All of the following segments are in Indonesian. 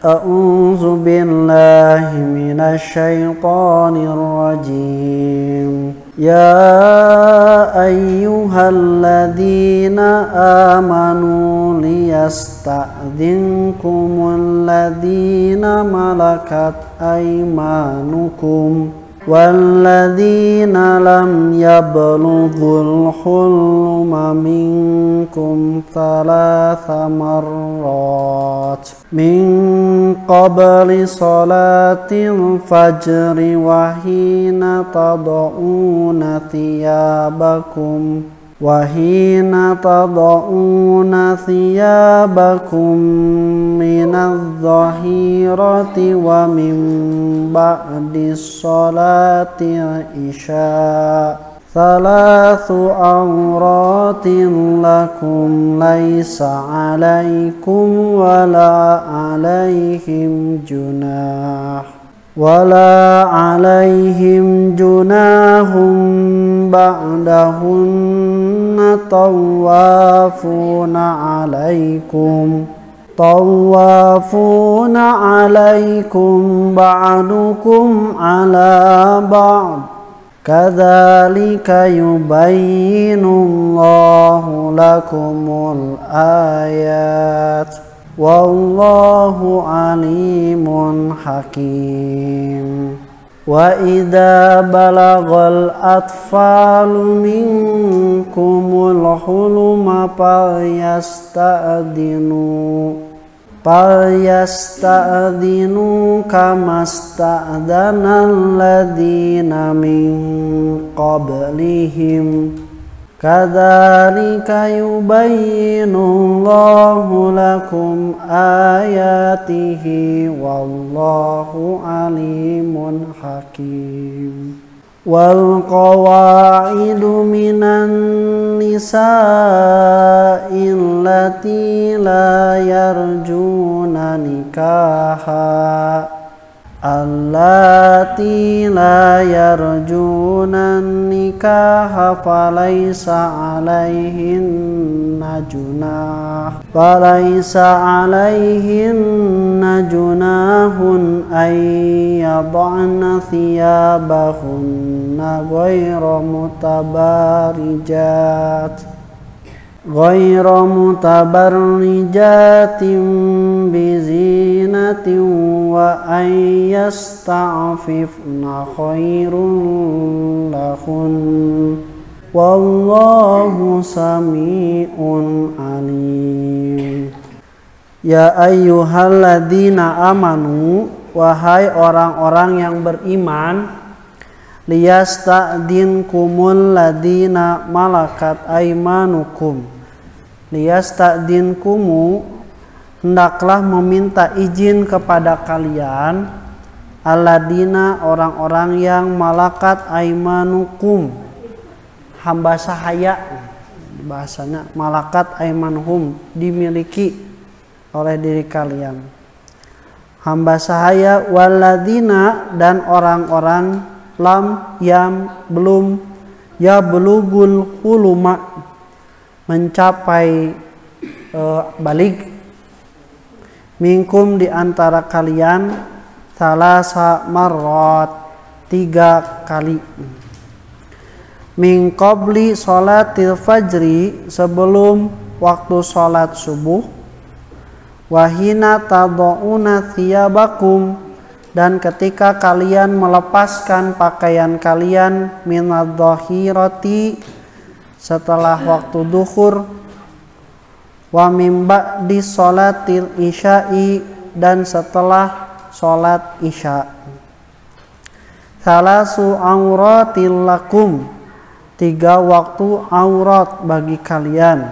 A'udzu billahi minasy syaithanir rajim. Ya ayyuhalladzina amanu liyasta'dzinkumul ladzina malakat aymanukum walladzina lam yablughul hulma minkum thalatha marrat min qabli salatil fajri wa hina tad'una thiyabakum minadh-dhahirati wa min ba'di sholatil isya thalathu awratin lakum laisa 'alaikum wala 'alaihim junahum ba'dahunna tawafuna 'alaikum ba'dukum 'ala ba'd kadzalika yubayyinullahu lakumul ayat wallahu alimun hakim. Wa idza balagal atfalu minkumul huluma falyasta'dinu kama sta'dhanal ladzina min qablihim kadzalika yubayyinullahu lakum ayatihi wallahu alimun hakim. Wal qawaidu minan nisa'i allati la yarjuna nikaha falaysa 'alaihinna junahun ay yad'na thiyabahunna ghayra mutabarrijatin bizinatin wa an yasta'fifna khairun lahun wallahu sami'un alim. Ya ayyuhalladzina amanu, wahai orang-orang yang beriman, liyasta'dzinkumul ladzina malakat aymanukum. Liyasta'dzinkumu, hendaklah meminta izin kepada kalian, alladzina, orang-orang yang malakat aymanukum, hamba sahaya, bahasanya malakat aymanuhum, dimiliki oleh diri kalian. Hamba sahaya, walladzina, dan orang-orang lam yang belum yablugul huluma, mencapai balik, minkum, di antara kalian, thalasa marrat, 3 kali, min qabli sholatil fajri, sebelum waktu sholat subuh, wahina tad'una thiyabakum, dan ketika kalian melepaskan pakaian kalian, minadh-dhahirati, setelah waktu duhur, wa min ba'di sholatil isya'i, dan setelah sholat isya. Thalasu auratil lakum, 3 waktu aurat bagi kalian.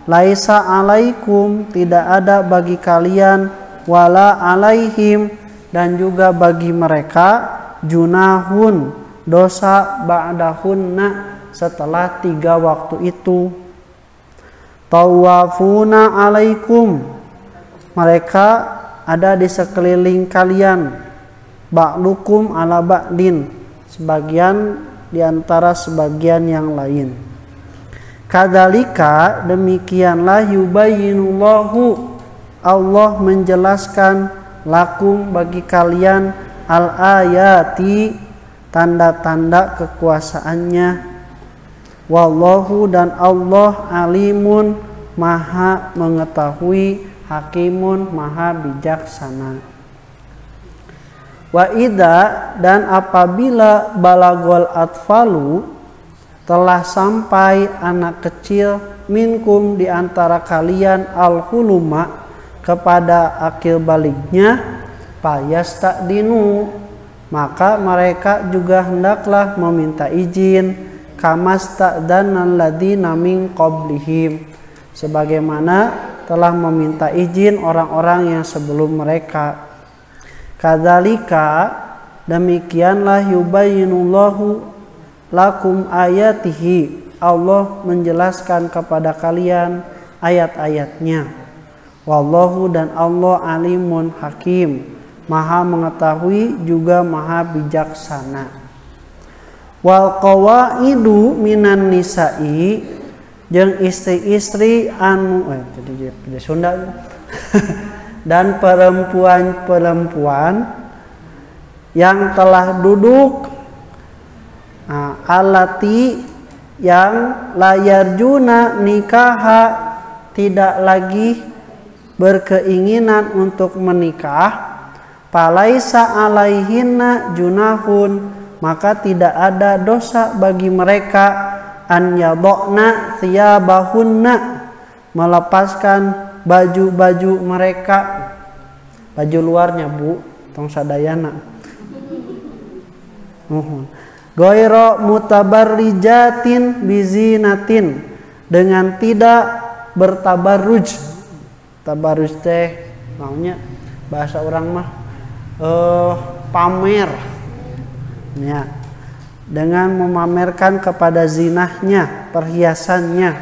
Laisa alaikum, tidak ada bagi kalian, wala alaihim, dan juga bagi mereka, junahun, dosa, ba'dahunna, setelah 3 waktu itu. Tawafuna alaikum, mereka ada di sekeliling kalian, ba'dukum ala ba'din, sebagian di antara sebagian yang lain. Kadzalika, demikianlah, yubayyinullahu, Allah menjelaskan lakum bagi kalian al-ayati tanda-tanda kekuasaannya. Wallahu dan Allah alimun maha mengetahui, hakimun maha bijaksana. Wa idza dan apabila balagol atfalu telah sampai anak kecil minkum di antara kalian al-huluma kepada akil baliknya payastadinu maka mereka juga hendaklah meminta izin kamastadzanal ladzina min qablihim sebagaimana telah meminta izin orang-orang yang sebelum mereka. Kadzalika demikianlah yubayyinullahu lakum ayatihi Allah menjelaskan kepada kalian ayat-ayatnya. Wallahu dan Allah alimun hakim maha mengetahui juga maha bijaksana. Wal qawaidu minan nisa'i jeung istri-istri anu jadi Sunda dan perempuan-perempuan yang telah duduk alati yang layarjuna nikaha tidak lagi berkeinginan untuk menikah palaisa alaihinna junahun maka tidak ada dosa bagi mereka an yadokna thiyabahunna melepaskan baju-baju mereka, baju luarnya bu, tong sadayana. Goiro mutabarrijatin bizinatin dengan tidak bertabarruj. Tabarruj teh maunya bahasa orang mah pamer. Ya. Dengan memamerkan kepada zinahnya, perhiasannya.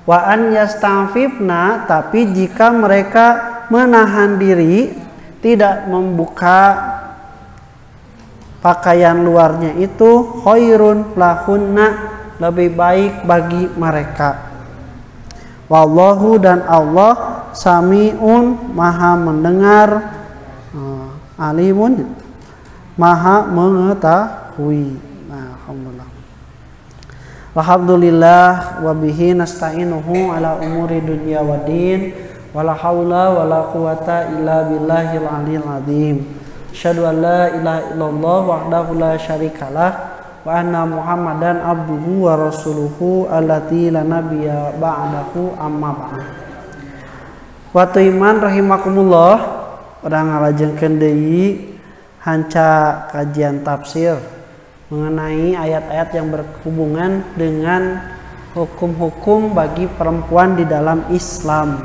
Wa an yastafifna tapi jika mereka menahan diri tidak membuka pakaian luarnya itu khairun lahunna lebih baik bagi mereka. Wallahu dan Allah sami'un maha mendengar alimun maha mengetahui. Alhamdulillah. Alhamdulillah wa bihi nasta'inuhu ala umuri dunya waddin wala haula wala quwata illa billahil aliyil azim. Asyhadu an la ilaha illallah wahdahu la syarikalah wa anna Muhammadan abduhu wa rasuluhu allati la nabiyya ba'dahu amma ba'd. Wa iman rahimakumullah urang ngalajengkeun deui hanca kajian tafsir mengenai ayat-ayat yang berhubungan dengan hukum-hukum bagi perempuan di dalam Islam.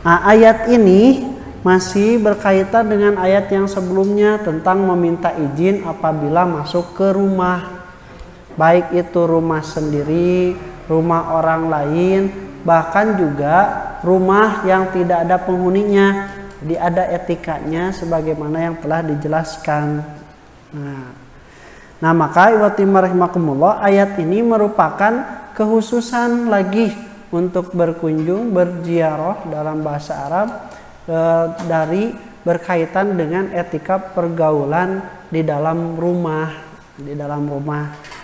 Nah, ayat ini masih berkaitan dengan ayat yang sebelumnya tentang meminta izin apabila masuk ke rumah. Baik itu rumah sendiri, rumah orang lain, bahkan juga rumah yang tidak ada penghuninya. Jadi ada etikanya sebagaimana yang telah dijelaskan. Nah maka iwatimah rahimakumullah ayat ini merupakan kekhususan lagi untuk berkunjung, berziarah dalam bahasa Arab dari berkaitan dengan etika pergaulan di dalam rumah.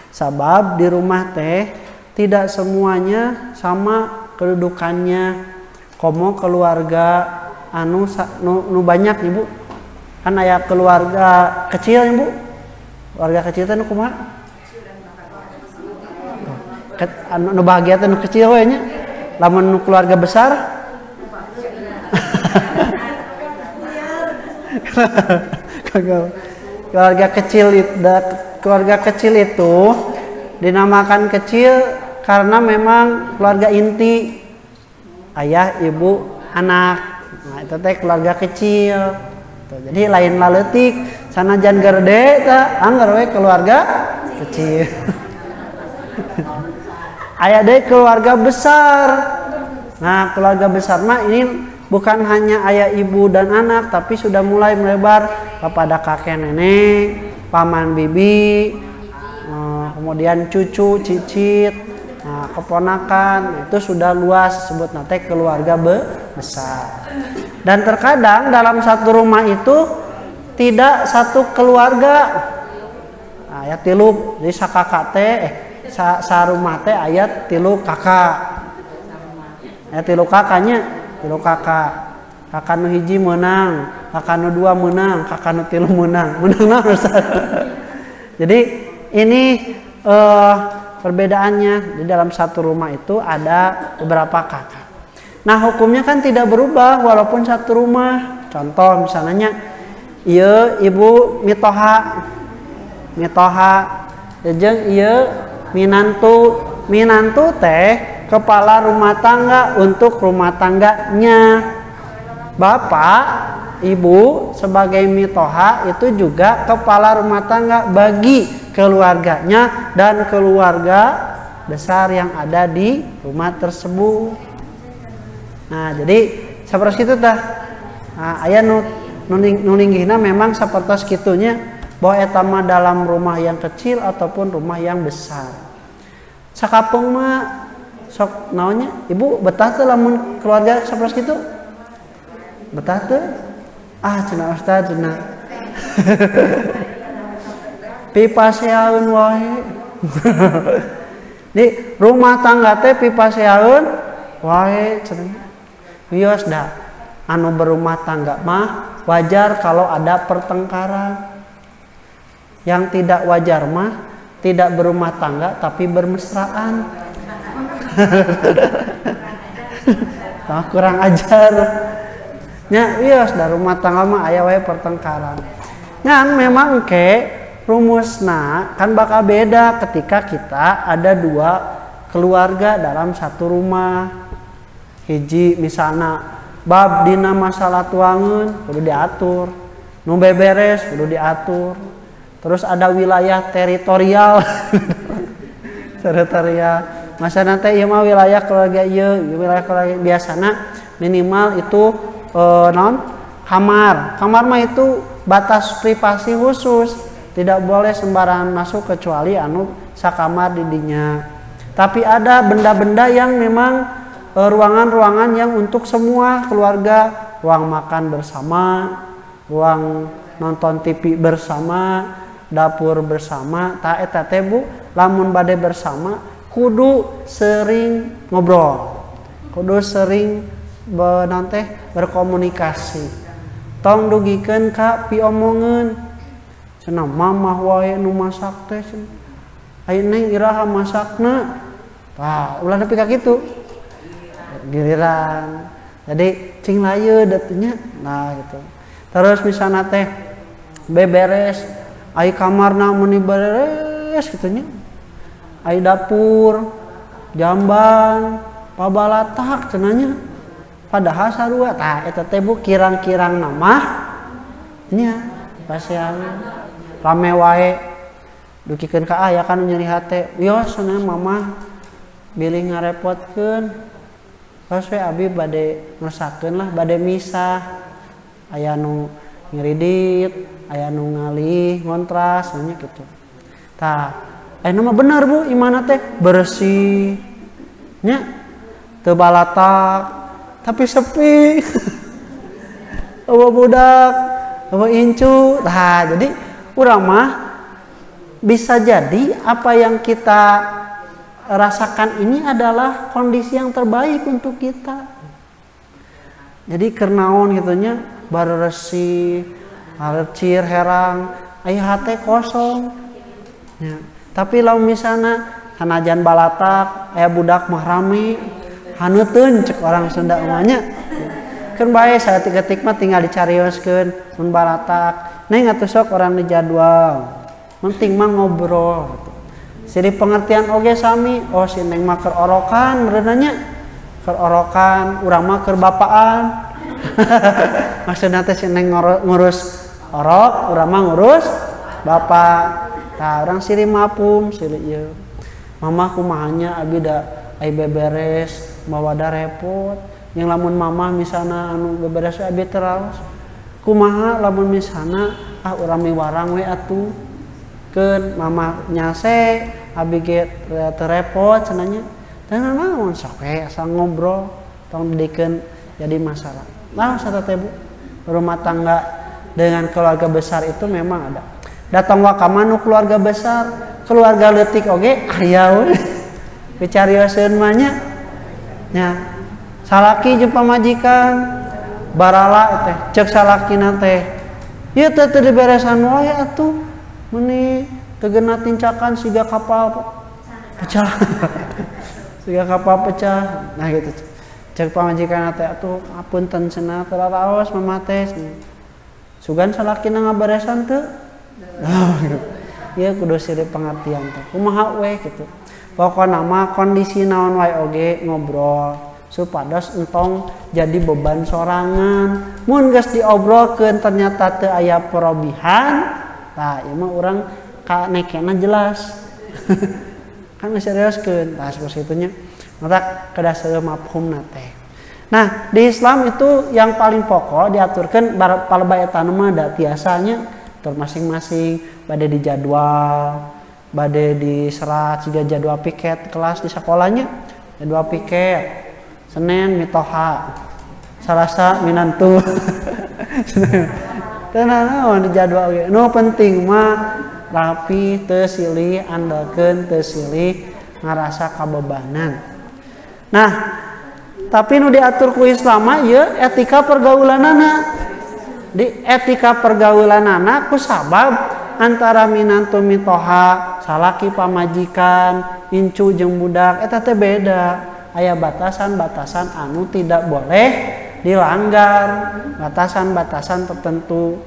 Sabab di rumah teh tidak semuanya sama kedudukannya. Komo keluarga anu nu banyak ibu kan aya keluarga kecil ibu. Keluarga kecil teh nu kumaha? Nu bahagia teh nu kecil we nya. Lamun nu keluarga besar keluarga kecil itu dinamakan kecil karena memang keluarga inti ayah, ibu, anak. Nah, itu teh keluarga kecil. Jadi lain laletik sanajan gerde ta anggar we keluarga kecil. Aya deui keluarga besar. Nah, keluarga besar mah ini bukan hanya ayah, ibu dan anak tapi sudah mulai melebar kepada kakek nenek, paman bibi, kemudian cucu, cicit, keponakan. Itu sudah luas sebut nate keluarga besar. Dan terkadang dalam satu rumah itu tidak satu keluarga. Ayat tilu jadi sakakak teh sarumah teh ayat tilu kakak. Ayat tilu kakaknya tilu kakak. Kakak nu hiji menang, kakak nu dua menang, kakak nu tilu menang. Menang Ustaz. Jadi ini perbedaannya di dalam satu rumah itu ada beberapa kakak. Nah hukumnya kan tidak berubah walaupun satu rumah. Contoh misalnya, iya ibu mitoha jeung iya minantu teh kepala rumah tangga untuk rumah tangganya. Bapak, ibu sebagai mitoha itu juga kepala rumah tangga bagi keluarganya dan keluarga besar yang ada di rumah tersebut. Nah, jadi seperti itu tah. Nah, aya nuninggihna memang seperti sekitunya bahwa eta mah dalam rumah yang kecil ataupun rumah yang besar. Sakapeung mah sok naonnya? Ibu betah teh lamun keluarga seperti itu? Betah teh? Cenah Ustaz cenah. Pipaseaeun wae. Di rumah tangga teh pipaseaeun wae cenah. Wios dah. Anu berumah tangga mah wajar kalau ada pertengkaran. Yang tidak wajar mah tidak berumah tangga tapi bermesraan. Kurang ajar. Nya wios da rumah tangga mah aya wae pertengkaran. Ngan memang rumusna kan bakal beda ketika kita ada dua keluarga dalam satu rumah. Hiji misalna bab dina masalah tuangeun kudu diatur, nu beberes kudu diatur. Terus ada wilayah teritorial. Masa nanti ieu mah wilayah keluarga ieu, wilayah keluarga biasana minimal itu kamar mah itu batas privasi khusus, tidak boleh sembarangan masuk kecuali anu sakamar di dinya. Tapi ada benda-benda yang memang ruangan-ruangan yang untuk semua keluarga, ruang makan bersama, ruang nonton TV bersama, dapur bersama. Ta eta teh Bu, lamun bade bersama kudu sering ngobrol, kudu sering berkomunikasi. Tong dugikeun ka piomongeun. Cenah mamah wae nu masak teh cenah. Ai neng iraha masakna. Tah, ulah nepi ka kitu. Giliran. Jadi cing layeud atunya. Nah gitu. Terus misalna teh beberes, ai kamarna mun beres kitu nya. Ai dapur, jamban, pabalatak cenanya. Padahal sarua tah eta teh Bu kirang-kirang nama nya pasean rame wae dukikeun ka aya kan nyeri hate wios cenah mamah bilih ngarepotkeun pas we abi bade ngerusakeun lah bade misah aya nu ngiridit aya nu ngalih ngontras nya kitu tah aya mah bener Bu imana teh bersih nya teu balatak tapi sepi. Eueuh budak, eueuh incu. Nah, jadi urang mah bisa jadi apa yang kita rasakan ini adalah kondisi yang terbaik untuk kita. Jadi kernaon gitunya bareureusih, alecir herang, aya hate kosong. Ya. Tapi lamun misalna sanajan balatak, aya budak mah rame, haneuteun cek orang Sunda umanya. Keun bae saeutik-eutik mah tinggal dicarioskeun mun balatak. Neng atuh sok orang dijadwal. Penting mah ngobrol. Siri pengertian oge sami. Oh si neng mah keur orokan beureunan nya. Keur orokan, urang mah keur bapaan. Maksudna teh si neng ngurus orok, urang mah ngurus bapak. Tah urang siri mapum, siri ieu. Mamah kumahanya abi da ai beberes bawa ada repot yang lamun mama misalnya anu beberes abi teraos kumaha lamun misalnya urang miwarang we atuh keun mama nyase abi ge terepot cenanya teh naon sok we asal ngobrol tong didikeun jadi masalah. Nah, satu Bu, rumah tangga dengan keluarga besar itu memang ada. Datang wakamanu keluarga besar, keluarga leutik oge aya we. Picarioseun mah nya. Nya. Salaki jeung pamajikan barala teh, ceuk salakina teh. Ieu teh teu diberesan wae atuh. Meuni tegeuna tincakan siga kapal pecah. Siga kapal pecah. Nah gitu. Cek pamajikan teh atuh apunten cenah teu raos mama teh. Sugan salakina ngaberesan teu? Ieu kudu sireup pengertian teh. Kumaha we gitu. Pokona mah kondisi naon wae oge ngobrol supados entong jadi beban sorangan. Mun geus diobrolkeun ternyata teu aya perobihan, tah ieu mah urang kanekena jelas. Kan seriuskeun. Tah seperti itu nya. Maka kada saeueuh mafhumna teh. Nah, di Islam itu yang paling pokok diaturkeun paleba eta mah da tiasanya tur masing-masing bade di jadwal, bade diserat siga jadwal piket kelas di sekolahnya, jadwal piket Senin mitoha, Salasa minantu. Tenan naon di jadwal ge. Nu penting mah rapi teu silih andalkeun teu silih ngarasa kabebanan. Nah, tapi nu diatur ku Islam ieu etika pergaulanana. Di etika pergaulanana ku sabab antara minantu mitoha, salaki pamajikan, incu jeung budak eta teh beda. Aya batasan-batasan anu tidak boleh dilanggar, batasan-batasan tertentu.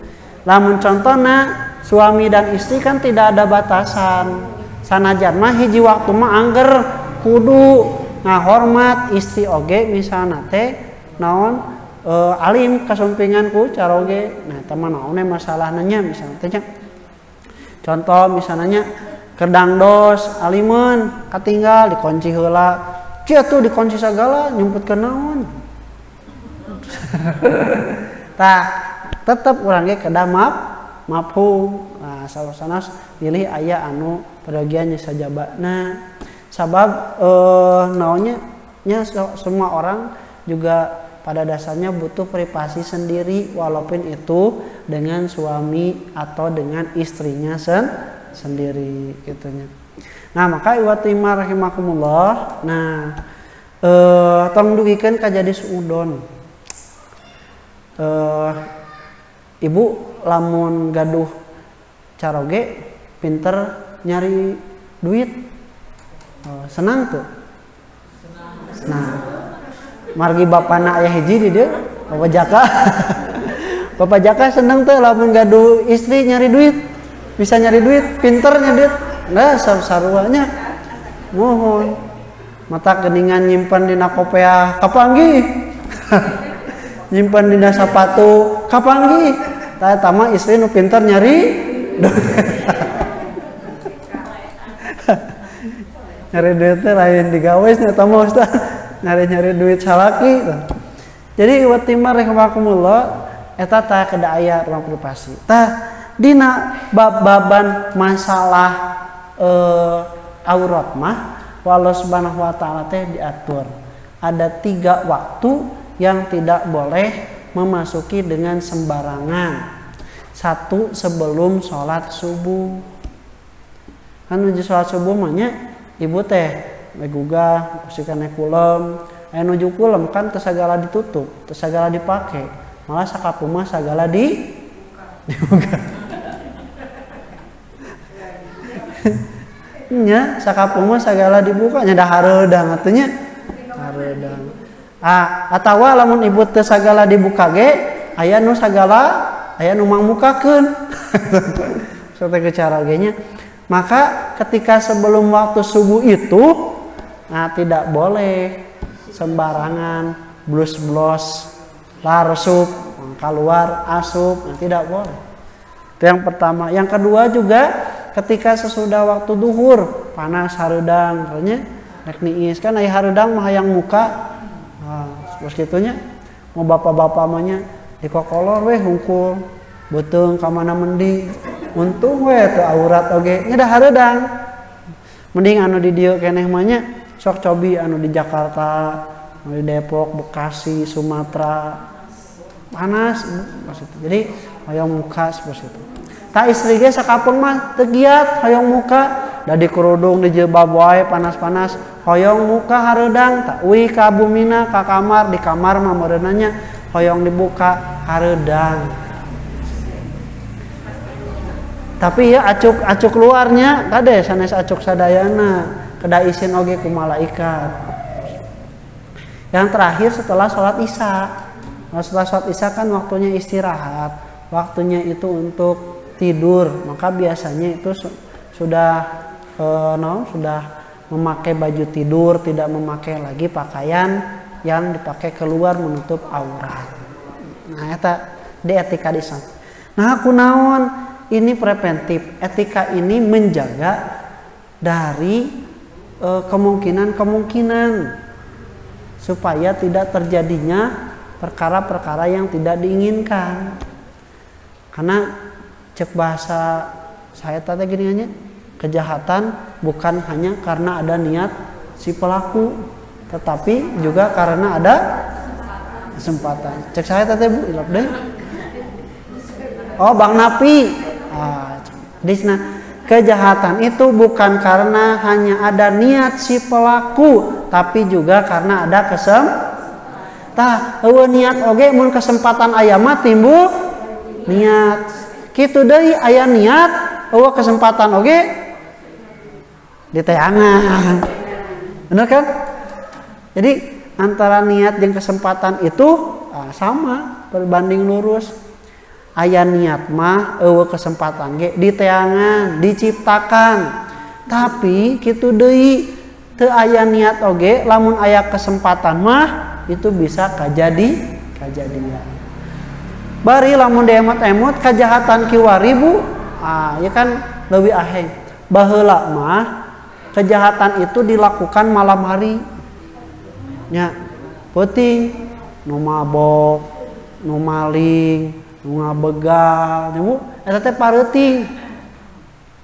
Lamun contona suami dan istri kan tidak ada batasan. Sanajan mah hiji waktu mah angger kudu ngahormat istri oge misalna teh naon alim kasumpingan ku cara oge. Nah eta mah naon masalahna nya misalna teh contoh misalnya kedang dos alimun katinggal dikunci heula. Cia tuh dikunci segala nyumputkeun naon. Tah tetep urang ge kada mafhum. Nah sanes pilih aya anu peragian nya sajabana. Sabab naonnya nya semua orang juga pada dasarnya butuh privasi sendiri walaupun itu dengan suami atau dengan istrinya sendiri gitunya. Nah maka iwatimah rahimakumullah. Nah tong dugikeun ka jadi suudon. Ibu lamun gaduh caroge pinter nyari duit. Senang tuh. Senang. Margi bapana aya hiji di dieu, Bapak Jaka. Bapak Jaka seneng tuh lamun gaduh istri nyari duit. Bisa nyari duit, pinter nyari duit. Nah, saruanya mohon. Mata geningan nyimpen dina kopea kapanggih. Nyimpen dina sapatu kapanggih. Tah eta mah istri nu pinter nyari duit. Nyari duitnya lain digawes nyata mah Ustaz. Nyari duit salaki. Jadi watimah rahimakumullah eta tah kada aya ruang privasi. Tah dina bab-baban masalah aurat mah Allah Subhanahu wa taala teh diatur. Ada 3 waktu yang tidak boleh memasuki dengan sembarangan. 1 sebelum sholat subuh. Kan nuju sholat subuh mah nya ibu teh megugah kusikan kulem aya nuju kulem kan teu sagala ditutup teu sagala dipake malah sakapuma sagala dibuka nya sakapuma sagala dibuka nya dah hareudang atuh nya hareudang atawa lamun ibu teu sagala dibuka ge aya nu sagala aya nu mangmukakeun saeutik cara ge nya. Maka ketika sebelum waktu subuh itu tidak boleh sembarangan blus-blos larsup keluar asup tidak boleh. Itu yang pertama. Yang kedua juga ketika sesudah waktu duhur panas hareudang katanya rek niis kan aya hareudang mah hayang muka. Terus kitunya mau bapak-bapak mah nya dikokolor weh hungkul beuteung ka mana mending. Untung we tuh aurat oge nya da hareudang. Mending anu di dieu keneh mah nya sok cobi anu di Jakarta di Depok, Bekasi, Sumatera panas maksudnya. Jadi hoyong muka seperti itu. Tak istri ge sakapung mah teu giat hoyong muka, da di kerudung di jilbab wae panas-panas, hoyong muka hareudang tak uwi ka bumina ka kamar, di kamar mah meureunanya hoyong dibuka hareudang. Tapi ya acuk luarnya kade sanes acuk sadayana, kedah isin oge ku malaikat. Yang terakhir setelah sholat isya. Nah, setelah sholat isya kan waktunya istirahat, waktunya itu untuk tidur, maka biasanya itu sudah memakai baju tidur, tidak memakai lagi pakaian yang dipakai keluar menutup aurat. Nah, eta di etika di sana. Nah, kunaon ini preventif. Etika ini menjaga dari kemungkinan supaya tidak terjadinya perkara-perkara yang tidak diinginkan. Karena cek bahasa saya tadi gini aja, kejahatan bukan hanya karena ada niat si pelaku, tetapi juga karena ada kesempatan. Cek saya tadi Bu, ilap deh. Oh, Bang Napi. Kejahatan itu bukan karena hanya ada niat si pelaku, tapi juga karena ada niat oge mun kesempatan aya mah timbul niat. Kitu deui aya niat, eueuh kesempatan oge diteangan. Bener kan? Jadi antara niat dan kesempatan itu sama, berbanding lurus. Aya niat mah eueuh kesempatan ge diteangan, diciptakan. Tapi kitu deui teu aya niat oge, lamun aya kesempatan mah itu bisa kajadian. Bari lamun diemot-emot kejahatan kiwari Bu, ya kan leuwih aheng. Baheula mah kejahatan itu dilakukan malam hari. Nya peuting nu mabok, nu maling, nu ngabegal, nya Bu, eta teh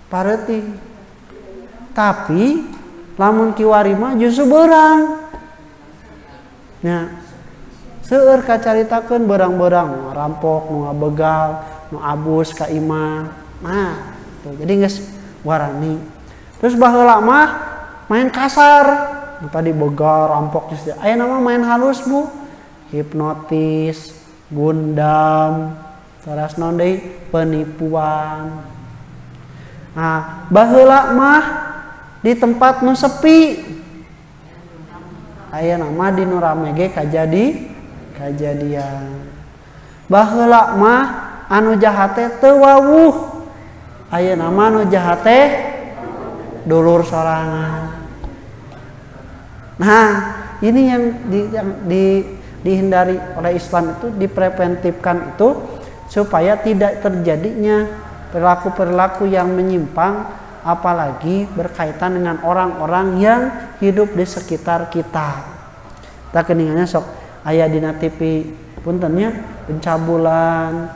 pareuting. Tapi lamun kiwari mah justru beurang. Nya seueur kacaritakeun beurang-beurang nu rampok, nu ngabegal, nu abus ka imah. Nah, tuh jadi geus warani. Terus baheula mah main kasar. Tadi begal, rampok geus aya nama main halus Bu. Hipnotis, gundam, saras naon deui penipuan. Nah, baheula mah di tempat nu sepi. Aya nama di nu rame ge kajadian. Baheula mah anu jahat teh teu wawuh. Aya nama nu jahat teh dulur sorangan. Nah, ini yang dihindari oleh Islam itu, dipreventifkan itu supaya tidak terjadinya perilaku-perilaku yang menyimpang, apalagi berkaitan dengan orang-orang yang hidup di sekitar kita. Kita keningannya sok aya dina TV puntennya pencabulan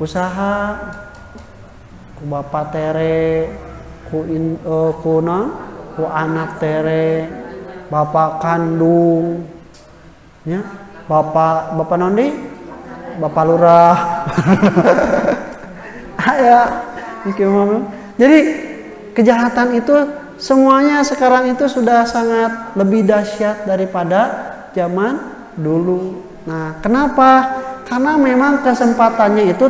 usaha ku bapak tere ku anak tere bapak kandung ya bapak naon deui bapak lurah aya jadi kejahatan itu semuanya sekarang itu sudah sangat lebih dahsyat daripada zaman dulu. Nah, kenapa? Karena memang kesempatannya itu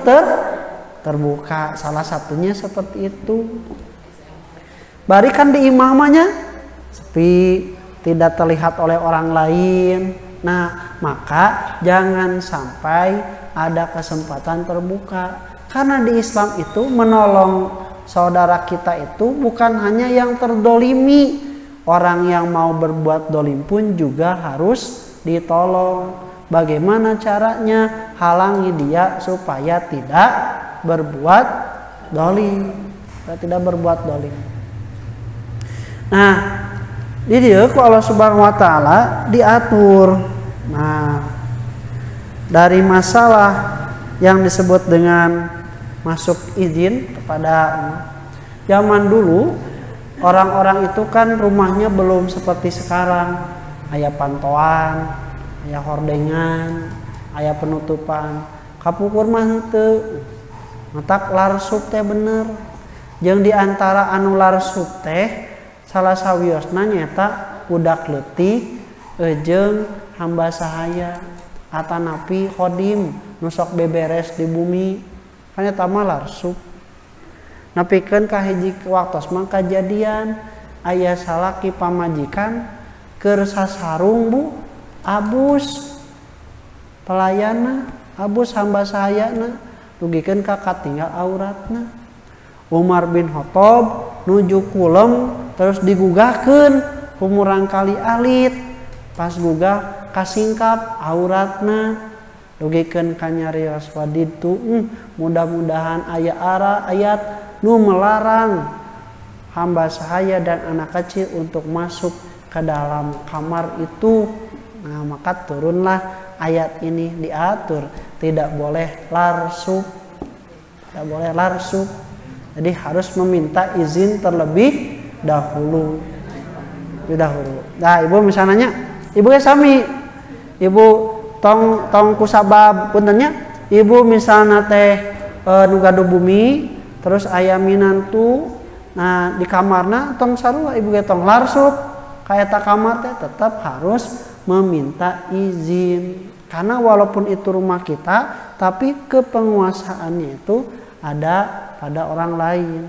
terbuka. Salah satunya seperti itu. Bari kan di imamahnya sepi, tidak terlihat oleh orang lain. Nah, maka jangan sampai ada kesempatan terbuka. Karena di Islam itu menolong saudara kita itu bukan hanya yang terdolimi. Orang yang mau berbuat dolim pun juga harus ditolong. Bagaimana caranya? Halangi dia supaya tidak berbuat dolim. Tidak berbuat dolim. Nah, di dieu ku Allah Subhanahu wa taala diatur. Nah, dari masalah yang disebut dengan masuk izin kepada zaman dulu, orang-orang itu kan rumahnya belum seperti sekarang. aya pantoan, aya hordengan, aya penutupan. Kapukur mah henteu. Matak larsub teh bener. Jeung di antara anu larsub teh salah sawiosna nyata budak leutik jeung hamba sahaya atanapi khodim nu sok beberes di bumi. Kan eta mah larsub. Napikeun ka hiji waktos mah kajadian aya salaki pamajikan keur sasarung Bu, abus pelayanna, abus hamba sahayana, dugikeun ka katinggal auratna. Umar bin Khattab nuju kulem terus digugahkeun ku murang kali alit, pas gugah kasingkap auratna, dugikeun ka nyarios waditu. Mudah-mudahan ayat nu melarang hamba sahaya dan anak kecil untuk masuk ke dalam kamar itu. Nah, maka turunlah ayat ini, diatur tidak boleh larsub. Tidak boleh larsub. Jadi harus meminta izin terlebih dahulu. Nah, ibu misalnya, ibu ya sami. Ibu tong kusabab puntennya. Ibu misalnya teh nu gaduh bumi, terus aya minantu. Nah, di kamarna tong sarua ibu ge tong larsub. Kayak tak kamar teh tetap harus meminta izin. Karena walaupun itu rumah kita, tapi kepenguasaannya itu ada pada orang lain.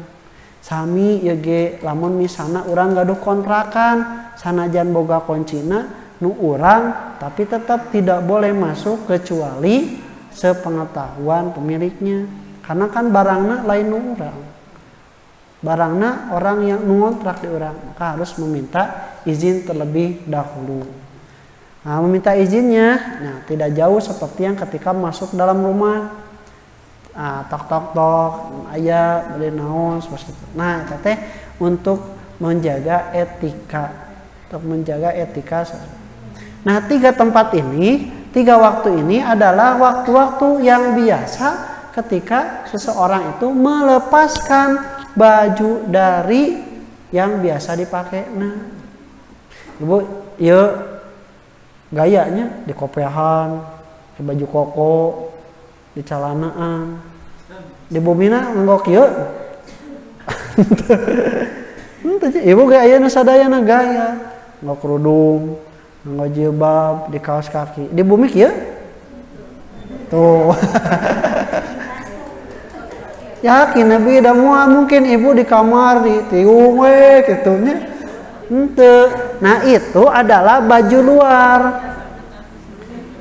Sami ya ge lamun misalna urang gaduh kontrakan, sanajan boga kuncina nu urang, tapi tetap tidak boleh masuk kecuali sepengetahuan pemiliknya. Karena kan barangna lain nu urang. Barangna orang yang ngontrak di urang, maka harus meminta izin terlebih dahulu. Nah, meminta izinnya, nah tidak jauh seperti yang ketika masuk dalam rumah. Tok ayah beli naon seperti itu. Nah, itu teh untuk menjaga etika, Nah, 3 tempat ini, 3 waktu ini adalah waktu-waktu yang biasa ketika seseorang itu melepaskan baju dari yang biasa dipakai. Nah, ibu, ya gayanya di kopehan, di baju koko, di calanaan, di bumina nggok kieu. Ibu gaya nu sadayana gaya, nggak kerudung, nggak jilbab, di kaos kaki, di bumi kieu. Tuh. Yakin Nabi da mungkin ibu di kamar di tiung we kitu nya. Henteu. Nah, itu adalah baju luar.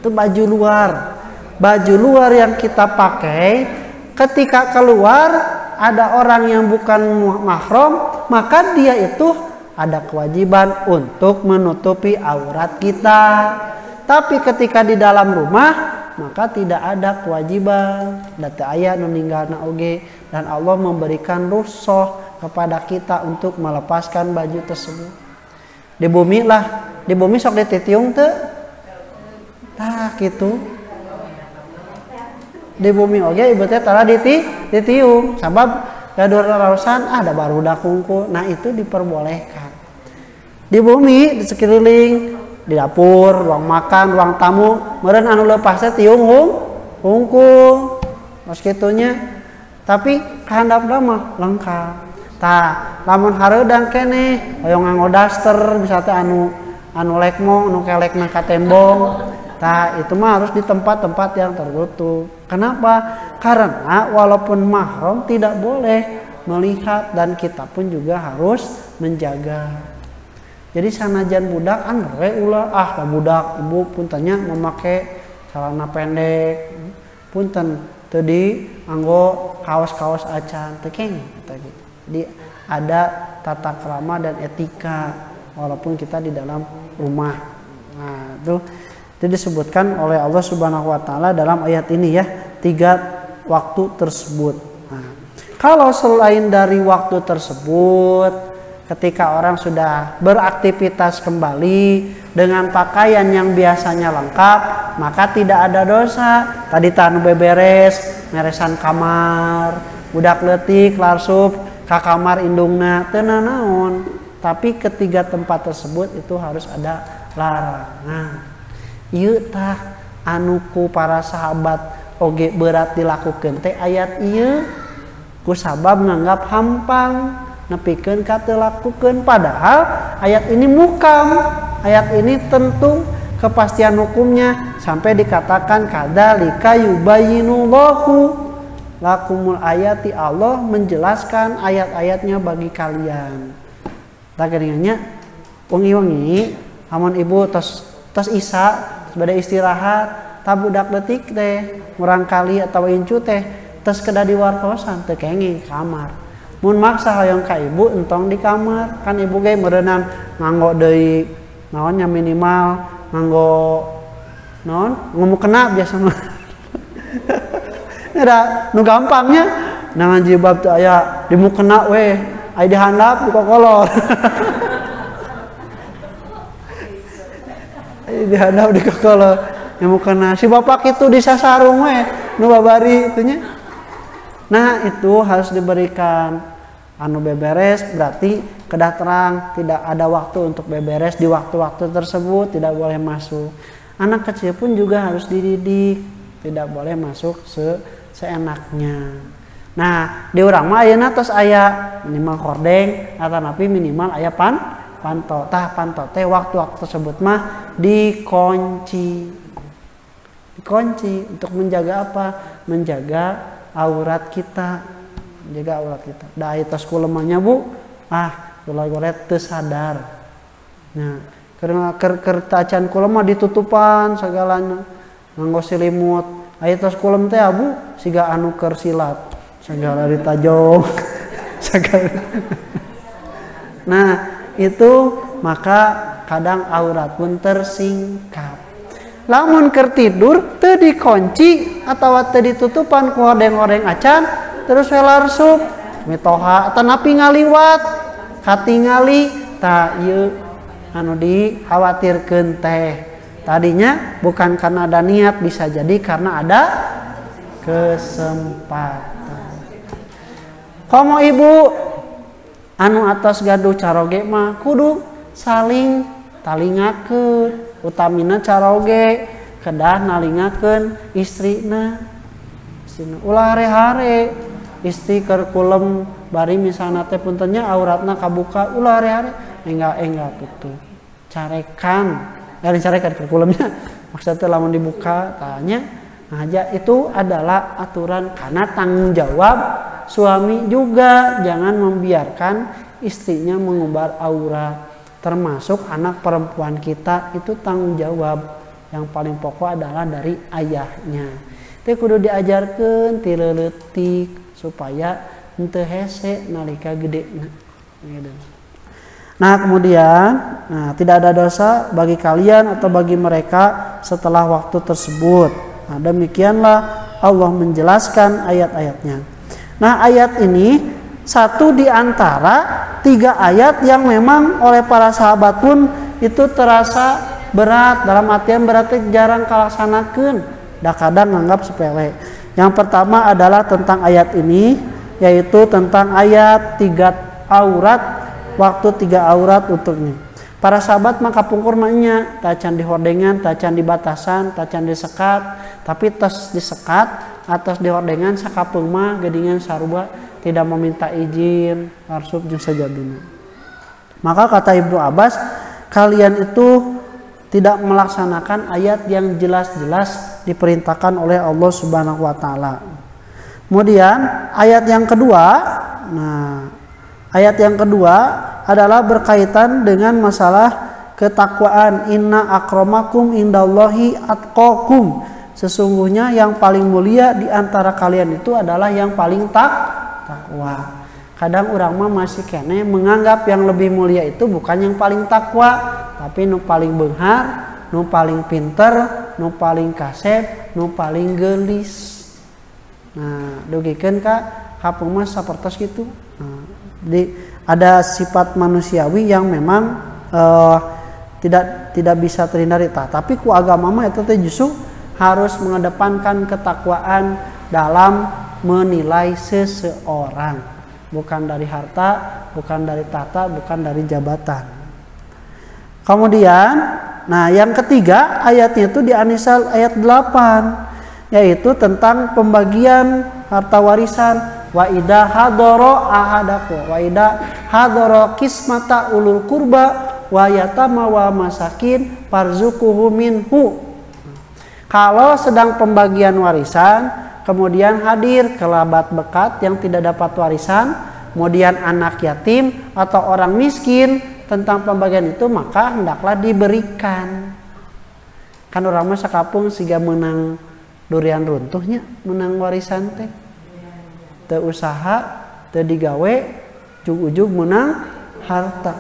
Itu baju luar. Baju luar yang kita pakai ketika keluar ada orang yang bukan mahram, maka dia itu ada kewajiban untuk menutupi aurat kita. Tapi ketika di dalam rumah maka tidak ada kewajiban. Data ayat ninggalna oge, dan Allah memberikan rukhsah kepada kita untuk melepaskan baju tersebut. Di bumi lah, di bumi sok dititiung teu. Tah gitu. Di bumi oge ibu teh tara ditiung, sabab gaduh rarausan ada barudak kungkul. Nah, itu diperbolehkan. Di bumi di sekeliling, di dapur, ruang makan, ruang tamu, meureun anu leupas teh tiung hungkul. Mos kitunya. Tapi kahandapna mah lengkap. Tah, lamun hareudan keneh hoyong nganggo daster bisa teh anu lekmo, anu kelekna ka tembong. Tah, itu mah harus di tempat-tempat yang tertutup. Kenapa? Karena walaupun mahram tidak boleh melihat, dan kita pun juga harus menjaga. Jadi sanajan budak we ulah budak ibu puntennya memakai celana pendek, punten teu dianggo kaos-kaos acan teu kenging gitu. Jadi ada tata krama dan etika walaupun kita di dalam rumah. Nah, itu disebutkan oleh Allah Subhanahu wa taala dalam ayat ini ya, 3 waktu tersebut. Nah, kalau selain dari waktu tersebut, ketika orang sudah beraktivitas kembali dengan pakaian yang biasanya lengkap, maka tidak ada dosa. Tadi tanu beberes, meresan kamar, budak leutik larsub ka kamar indungna teu naon. Tapi ketiga tempat tersebut itu harus ada larangan. Ieu tah anu ku para sahabat oge berat dilakukeun teh ayat ieu ku sabab nganggap hampang nepikeun ka teu lakukeun, padahal ayat ini mukam, ayat ini tentu kepastian hukumnya sampai dikatakan kadzalika yubayyinullahu lakumul ayati, Allah menjelaskan ayat-ayatnya bagi kalian. Tak geuningannya wengi-wengi amun ibu tos isa bade istirahat tabudak detik teh murang kali atau incu teh tos kedah di wartosan teu kenging kamar. Mun maksa hoyong ka ibu entong di kamar, kan ibu ge meureunnan nganggo deui naonnya minimal nganggo naon ngomong kena biasa mah. Ada nu gampangnya nangan jilbab teu aya di mukena we, aya di handap di kokolor. Aya di handap di kokolor. Yang mukena si bapak itu di sasarung we, nu babari itu nya. Nah, itu harus diberikan anu beberes, berarti kedah terang, tidak ada waktu untuk beberes di waktu-waktu tersebut, tidak boleh masuk. Anak kecil pun juga harus dididik, tidak boleh masuk seenaknya. Nah, di urang mah ayeuna tos aya minimal hordeng atau napi minimal aya panto. Tah panto teh waktu-waktu tersebut mah dikunci. Dikunci untuk menjaga apa? Menjaga aurat kita, menjaga aurat kita. Da tos kulemanya Bu, ulah goret teu sadar. Nah, keur tacan kulema ditutupan sagalana. Nganggo selimut. Aya tos kulem teh Bu, siga anu keur silat. Sagala ditajong. Sagala. Nah, itu maka kadang aurat pun tersingkap. Lamun keur tidur teu dikunci atawa teu ditutupan ku hordeng-hordeng acan terus we larsuk mitoha atawa napi ngaliwat katingali ta ieu anu dikhawatirkeun teh tadinya bukan karena ada niat, bisa jadi karena ada kesempatan. Komo ibu anu atas gaduh caroge mah kudu saling talingakeun, utamina caroge kedah nalingakeun istrina. Ulah hare-hare istri keur kulem bari misalna teh puntennya auratna kabuka ulah hare-hare enggak gitu. Carekan, carekan keur kulemnya. Maksudnya lamun dibuka tanya aja itu adalah aturan karena tanggung jawab suami juga, jangan membiarkan istrinya mengubar aurat. Termasuk anak perempuan kita itu tanggung jawab yang paling pokok adalah dari ayahnya. Teh kudu diajarkeun ti leutik supaya henteu hese nalika gedena. Nah, kemudian tidak ada dosa bagi kalian atau bagi mereka setelah waktu tersebut. Nah, demikianlah Allah menjelaskan ayat-ayatnya. Nah, ayat ini satu di antara 3 ayat yang memang oleh para sahabat pun itu terasa berat, dalam artian berarti jarang kalaksanakeun, da kadang nganggap sepele. Yang pertama adalah tentang ayat ini, yaitu tentang ayat 3 aurat, waktu 3 aurat untuknya. Para sahabat maka pungkur mahnya, tacan di hordengan, tacan di batasan, tacan di sekat, tapi tos disekat atas di hordengan sakapeung mah gedingan saruba tidak meminta izin arsub jeung sajabina. Maka kata Ibnu Abbas, kalian itu tidak melaksanakan ayat yang jelas-jelas diperintahkan oleh Allah Subhanahu wa taala. Kemudian ayat yang kedua, ayat yang kedua adalah berkaitan dengan masalah ketakwaan. Inna akramakum indallahi atqakum. Sesungguhnya yang paling mulia di antara kalian itu adalah yang paling takwa. Kadang orang mah masih kene menganggap yang lebih mulia itu bukan yang paling takwa, tapi nu paling beunghar, nu paling pinter, nu paling kasep, nu paling geulis. Nah, dugikeun ka hapeung mah sapertos kitu. Ada sifat manusiawi yang memang tidak bisa terhindari tah, tapi ku agama mah eta teh justru harus mengedepankan ketakwaan dalam menilai seseorang, bukan dari harta, bukan dari tahta, bukan dari jabatan. Kemudian Nah, yang ketiga ayatnya itu di An-Nisa ayat 8, yaitu tentang pembagian harta warisan. Wa idza hadara ahadakum wa idza hadara qismata ulul qurba wa yatama wa masakin farzuquhu minhu. Kalau sedang pembagian warisan, kemudian hadir kerabat dekat yang tidak dapat warisan, kemudian anak yatim atau orang miskin, tentang pembagian itu maka hendaklah diberikan. Kan orang mah sakapung siga menang durian runtuhnya, menang warisan teh. Teu usaha, teu digawe, ujug-ujug menang harta.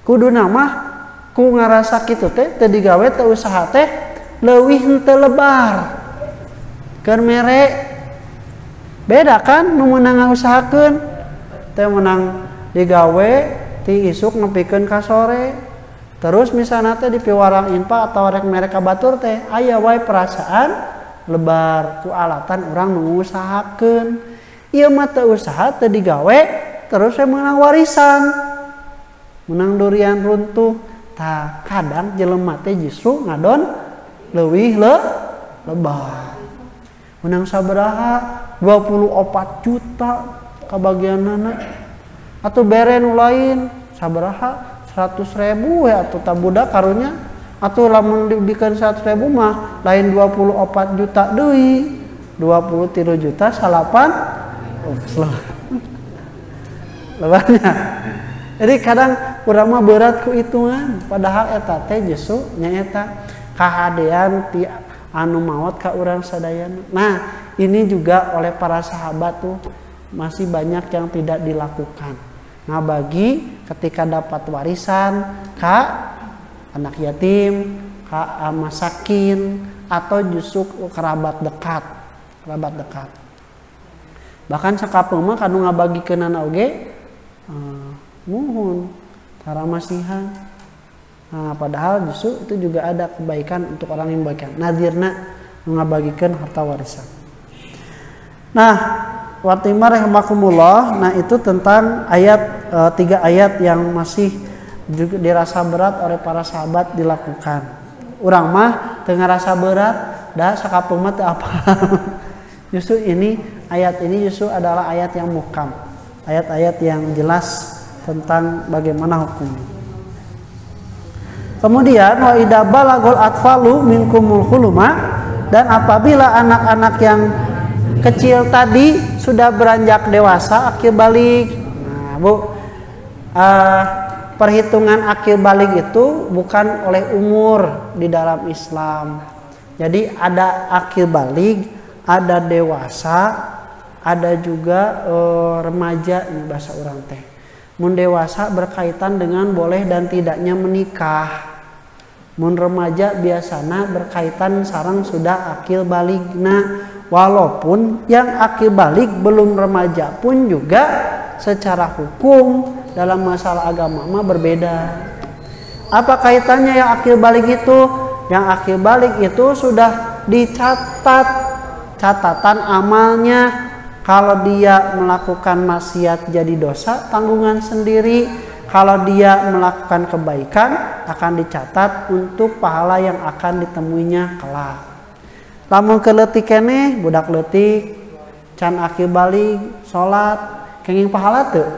Kuduna mah ku ngarasa kitu teh teu digawe, teu usaha teh leuwih henteu lebar. Keur mere beda kan nu meunang ngusahakeun teh menang digawe ti isuk nepikeun ka sore. Terus misalna teh di piwarang infak atau rek mere ka batur teh aya wae perasaan lebar ku alatan urang nu ngusahakeun. Ieu mah teu usaha teu digawe terus we meunang warisan. Menang durian runtuh. Tah kadang jelema teh justru ngadon leuwih lebar. Menang sabaraha 24 juta kabagianana. Atau bere nu lain sabaraha 100.000 we atuh tabudak karunya atuh lamun dibikeun 100.000 mah lain 24 juta deui 23 juta salapan lebarnya. Jadi kadang urang mah berat ku hitungan padahal eta teh justru nyaeta kahadean ti anu maot ka urang sadayana. Nah, ini juga oleh para sahabat tuh masih banyak yang tidak dilakukan. Nah, bagi ketika dapat warisan ka anak yatim, ka masakin atau justru kerabat dekat. Bahkan sakapeung mah kanu ngabagikeunana oge muhun cara masihan. Nah, padahal justru itu juga ada kebaikan untuk orang yang baik. Nadirna ngabagikeun harta warisan. Nah, watimar rahimakumullah. Nah, itu tentang ayat 3 ayat yang masih juga dirasa berat oleh para sahabat dilakukan. Urang mah teu ngarasa berat, da sakapeung mah teu apa. Justru ini ayat ini justru adalah ayat yang muhkam. Ayat-ayat yang jelas tentang bagaimana hukumnya. Kemudian wa idza balagul atfalu minkumul huluma, dan apabila anak-anak yang kecil tadi sudah beranjak dewasa akil balik. Nah, Bu, perhitungan akil balik itu bukan oleh umur di dalam Islam. Jadi ada akil balik, ada dewasa, ada juga remaja nih bahasa orang teh. Mun dewasa berkaitan dengan boleh dan tidaknya menikah. Mun remaja biasana berkaitan sareng sudah akil baligna. Walaupun yang akil balik belum remaja pun juga secara hukum dalam masalah agama mah berbeda. Apa kaitannya yang akil balik itu? Yang akil balik itu sudah dicatat catatan amalnya. Kalau dia melakukan maksiat jadi dosa, tanggungan sendiri. Kalau dia melakukan kebaikan, akan dicatat untuk pahala yang akan ditemuinya kelak. Lamun keleutik keneh, budak leutik, can akil balik, salat, kenging pahala teu?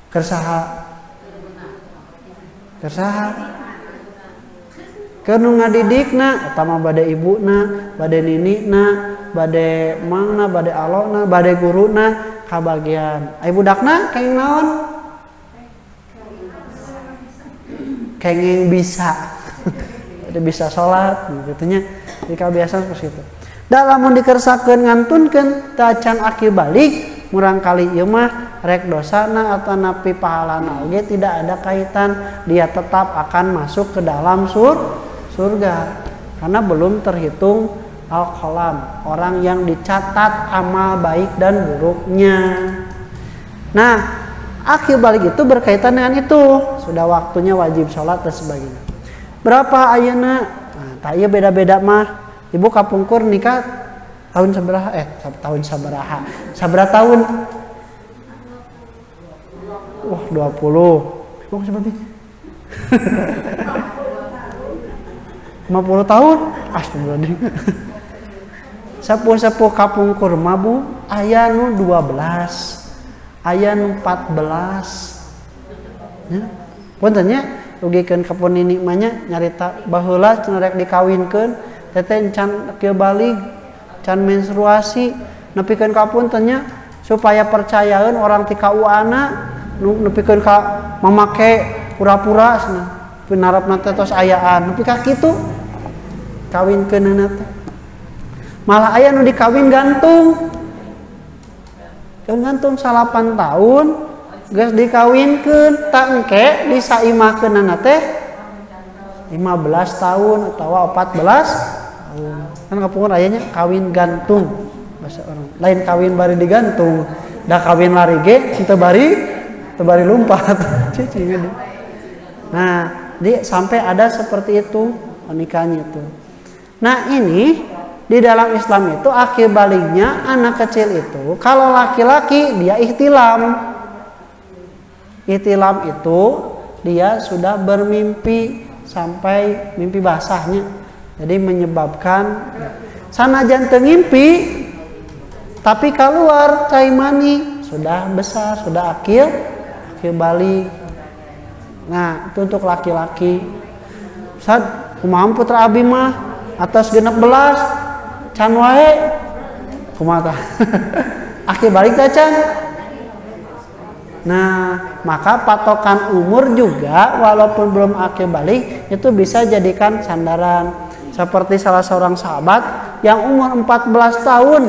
Kersaha? Keur nu ngadidikna, eta mah bade ibuna, bade ninina, bade mangna, bade alona, bade guruna, kabagian. Ai budakna kenging naon? Kenging bisa. Bisa salat gitu nya. Jadi kebiasaan seperti itu. Da lamun dikersakeun ngantunkeun teu can akil balik, murang kali ieu mah rek dosana atau napi pahalana oge tidak ada kaitan, dia tetap akan masuk ke dalam surga karena belum terhitung al-qalam, orang yang dicatat amal baik dan buruknya. Nah, akil balik itu berkaitan dengan itu, sudah waktunya wajib sholat dan sebagainya. Berapa ayeuna? Nah, tak iya beda-beda mah. Ibu kapungkur nikah tahun sabaraha? Tahun sabaraha? Sabaraha tahun? Wah, 20. Ibu seperti 50 tahun? Astagfirullahaladzim. Sepuh-sepuh kapungkur mah Bu, aya nu 12, aya nu 14. Ya. Puntennya rugikeun kapun ini mah nya nyarita baheula cenah rek dikawinkeun, teteh can kieu balik, can menstruasi, nepikeun kapuntennya supaya percayaeun orang ti KUA-na nepikeun ka mamake pura-pura cenah. Pinarapna teh tos ayaan, nepi ka kitu kawinkeunna teh. Malah aya nu dikawin gantung. Gantung 8 tahun geus dikawinkeun, tak engke disaimahkeunna teh 15 tahun atau 14 tahun. Kan kapungkur ayanya kawin gantung bahasa orang. Lain kawin bari digantung. Da kawin lari ge teu bari lompat. Nah, sampai ada seperti itu pernikahannya itu. Nah, ini di dalam Islam itu akil baliknya anak kecil itu kalau laki-laki dia ihtilam. Ihtilam itu dia sudah bermimpi sampai mimpi basahnya. Jadi menyebabkan sanajan teu ngimpi tapi keluar cai mani sudah besar, sudah akil balik. Nah, itu untuk laki-laki. Ustaz, kumaha putra abi mah atas 16 can wae kumaha tah akil balik teh can. Nah, maka patokan umur juga walaupun belum akil balik itu bisa jadikan sandaran. Seperti salah seorang sahabat yang umur 14 tahun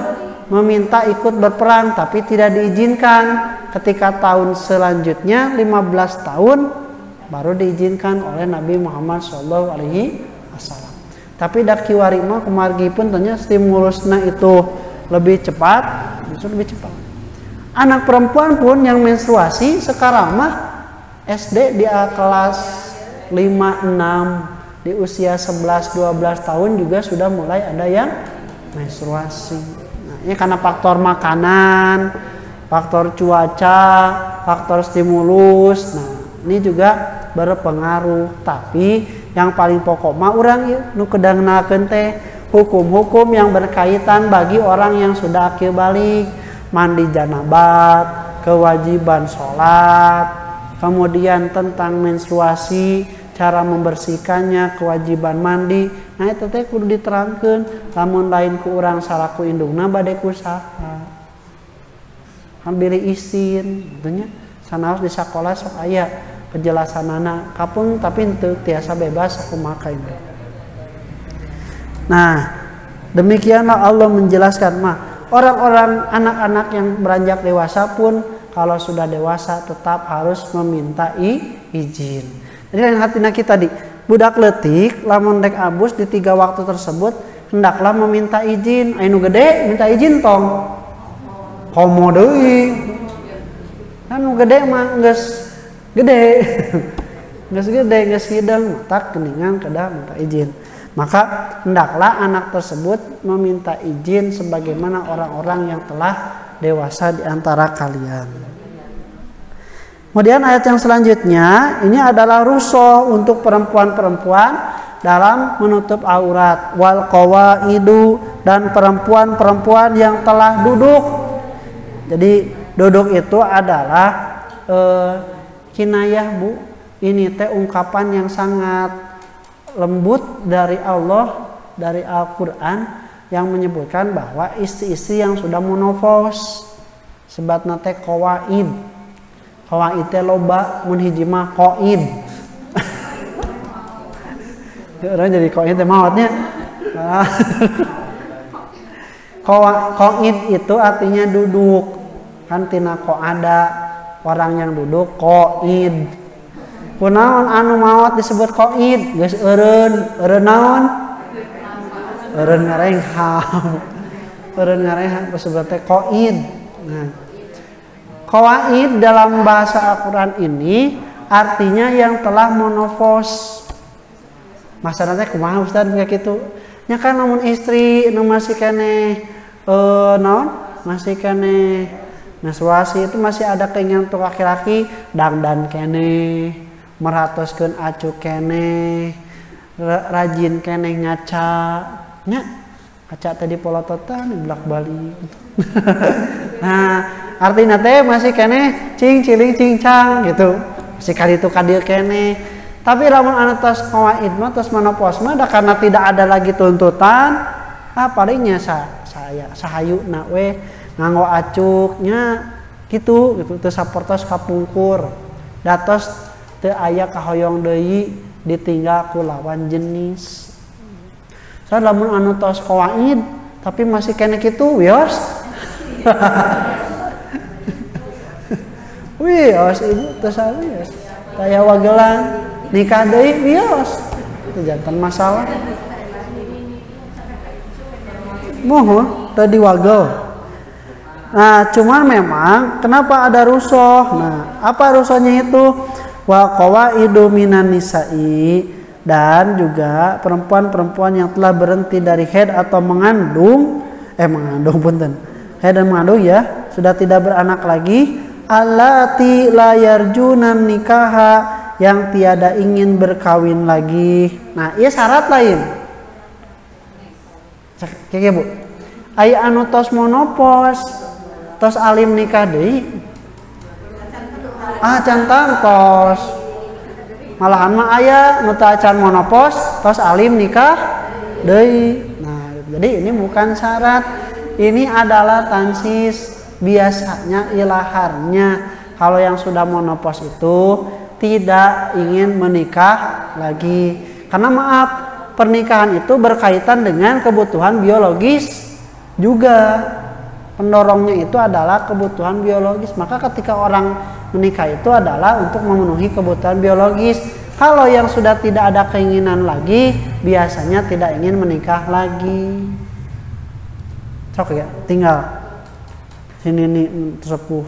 meminta ikut berperang tapi tidak diizinkan. Ketika tahun selanjutnya 15 tahun baru diizinkan oleh Nabi Muhammad SAW. Tapi dak kiwari mah kumargipun tanya stimulusna itu lebih cepat, justru lebih cepat. Anak perempuan pun yang menstruasi sekarang mah SD di kelas 5, 6, di usia 11, 12 tahun juga sudah mulai ada yang menstruasi. Nah, ini karena faktor makanan, faktor cuaca, faktor stimulus. Nah, ini juga berpengaruh. Tapi yang paling pokok mah urang ieu nu kedangnakeun teh hukum-hukum yang berkaitan bagi orang yang sudah akil balik, mandi janabat, kewajiban sholat, kemudian tentang menstruasi, cara membersihkannya, kewajiban mandi. Nah itu teh kudu diterangkeun, lamun lain ku urang salaku indungna bade kusaha. Ambil izin, tentunya sanaos di sekolah sok aya penjelasanana kapung tapi teu tiasa bebas aku makai. Nah, demikianlah Allah menjelaskan mah orang-orang anak-anak yang beranjak dewasa pun kalau sudah dewasa tetap harus meminta izin. Jadi lain hatina kita di budak leutik lamun rek abus di 3 waktu tersebut hendaklah meminta izin. Anu gede minta izin tong. Komo deui. Anu gede mah geus gede. Geus gede geus hidang tak keningan kedah minta izin. Maka hendaklah anak tersebut meminta izin sebagaimana orang-orang yang telah dewasa di antara kalian. Kemudian ayat yang selanjutnya ini adalah rukhsah untuk perempuan-perempuan dalam menutup aurat, wal qawaidu, dan perempuan-perempuan yang telah duduk. Jadi duduk itu adalah kinayah Bu. Ini teh ungkapan yang sangat lembut dari Allah, dari Al-Quran yang menyebutkan bahwa istri-istri yang sudah monofos sebatna teh qawaid. Qawaid teh loba, mun hiji mah qaid. Orang jadi qaid teh maotnya. Qaid itu artinya duduk. Kan tina qada orang yang duduk qaid. Kunaon anu maot disebut qaid? Geus eureun naon? Eureun ngarengham. Eureun ngarengham disebut teh qaid. Nah, qawaid dalam bahasa Al-Qur'an ini artinya yang telah monofos. Maksudna teh kumaha Ustaz kayak kitu? Nya kan namun istri nu masih keneh naon? Masih keneh menstruasi itu masih ada keinginan untuk laki-laki dangdan keneh. meratoskeun acuk keneh, rajin keneh ngaca nya. Kaca tadi polototan belak balik. Nah, artinya teh masih keneh cing ciling cincang gitu. Masih kali itu kadieu keneh. Tapi lamun anu tos qawaid mah tos menopos mah da karena tidak ada lagi tuntutan, palingnya saya sahayuna we nganggo acuknya gitu teu sapertos kapungkur. Datos teu aya kahoyong deui ditinggal ku lawan jenis. Lamun anu tos qawaid tapi masih kene kitu wios. Wios ibu tos wios. Taya wagelan nikah deui wios. Teu janten masalah. Moho tadi wagel. Nah, cuma memang kenapa ada rusuh? Nah, apa rusuhnya itu? Wa qawaidu minan nisa'i, dan juga perempuan-perempuan yang telah berhenti dari haid atau mengandung punten. Haid dan mengandung ya, sudah tidak beranak lagi, allati la yarjunan nikaha, yang tiada ingin berkawin lagi. Nah, ieu syarat lain. Kayak Bu. Aya anu tos monopos, tos alim nikah deui. Cantang tos. Malahan mah aya nu teu acan monopos, tos alim nikah deui. Nah, jadi ini bukan syarat. Ini adalah tansis, biasanya ilaharnya. Kalau yang sudah monopos itu tidak ingin menikah lagi. Karena maaf, pernikahan itu berkaitan dengan kebutuhan biologis juga. Pendorongnya itu adalah kebutuhan biologis. Maka ketika orang menikah itu adalah untuk memenuhi kebutuhan biologis. Kalau yang sudah tidak ada keinginan lagi, biasanya tidak ingin menikah lagi. Cok ya, tinggal sini nih sepuh.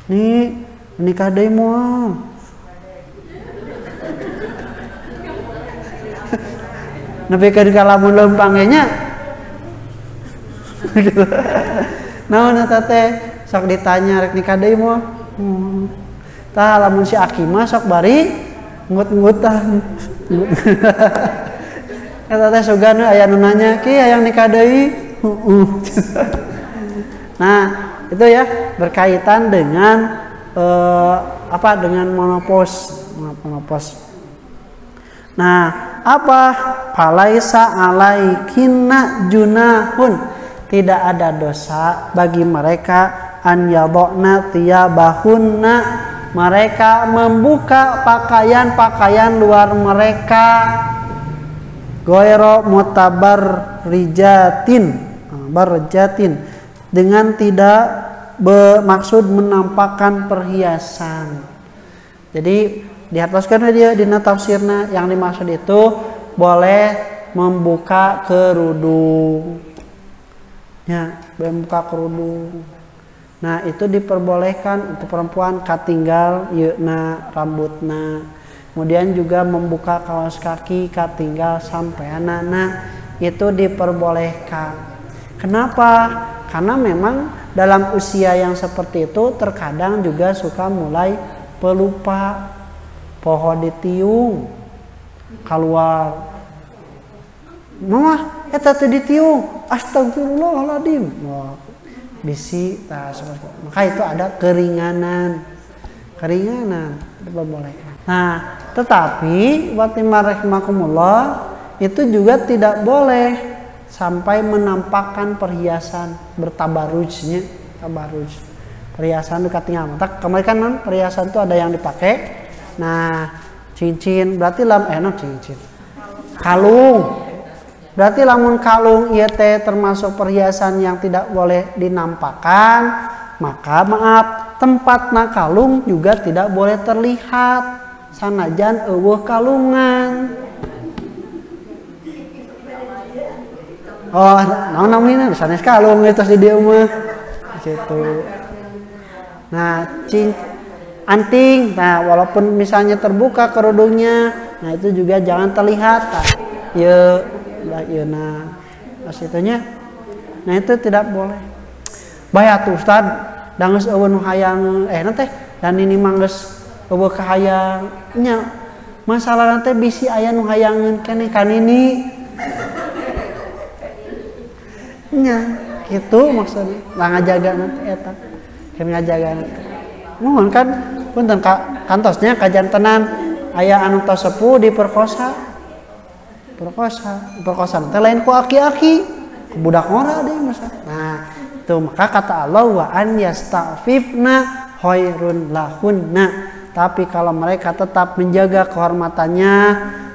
Nih menikah deui moal. Nepi ka dikalamun leumpang nya. Gitu. Naon eta teh sok ditanya rek nikah deui moal. Tah lamun si Aki mah sok bari ngut-ngutan. Eta teh sugan aya nu nanya, "Ki hayang nikah deui?" Nah, itu ya berkaitan dengan dengan monopos. Nah, apa? Falaisa alaikinna junahun. Tidak ada dosa bagi mereka an yadokna tiyabahunna, mereka membuka pakaian-pakaian luar mereka, goiro mutabar rijatin, dengan tidak bermaksud menampakkan perhiasan. Jadi dihartoskan dia di tafsirna yang dimaksud itu boleh membuka kerudung. Ya, membuka kerudung. Nah, itu diperbolehkan untuk perempuan katinggal yeuna rambutna. Kemudian juga membuka kaos kaki katinggal sampai anana, itu diperbolehkan. Kenapa? Karena memang dalam usia yang seperti itu terkadang juga suka mulai pelupa, poho ditiung keluar. Mama, eta teh ditiung. Astagfirullahaladzim. Wah, bisi tah seperti itu. Maka itu ada keringanan diperbolehkan. Nah, tetapi watimar rahimakumullah itu juga tidak boleh sampai menampakkan perhiasan bertabarujnya, tabaruj. Perhiasan dekat tinggal mata. Kemarin kan perhiasan itu ada yang dipakai. Nah, cincin berarti cincin. Kalung. Berarti lamun kalung ieu teh termasuk perhiasan yang tidak boleh dinampakkan, maka maaf, tempatna kalung juga tidak boleh terlihat sanajan eueuh kalungan. Oh, naon namanya sanes kalung itu di dieu mah. Gitu. Nah, anting, nah walaupun misalnya terbuka kerudungnya, nah itu juga jangan terlihat. Ya, nah, masitunya. Nah, itu tidak boleh. Bae atuh Ustad, da geus eueuh nu hayang nanti dan ini mah geus eueuh kahayang nya masalah nanti bisi aya nu hayangeun keneh kanini nya gitu maksudnya lah ngajaga nanti eta kan ngajaga nanti mohon kan punten kantosnya kajantenan aya anu tos sepuh diperkosa nanti lain ku aki-aki ku budak ngora deh masa nah itu maka kata Allah wa an yasta'fifna khairun lahunna. Tapi kalau mereka tetap menjaga kehormatannya,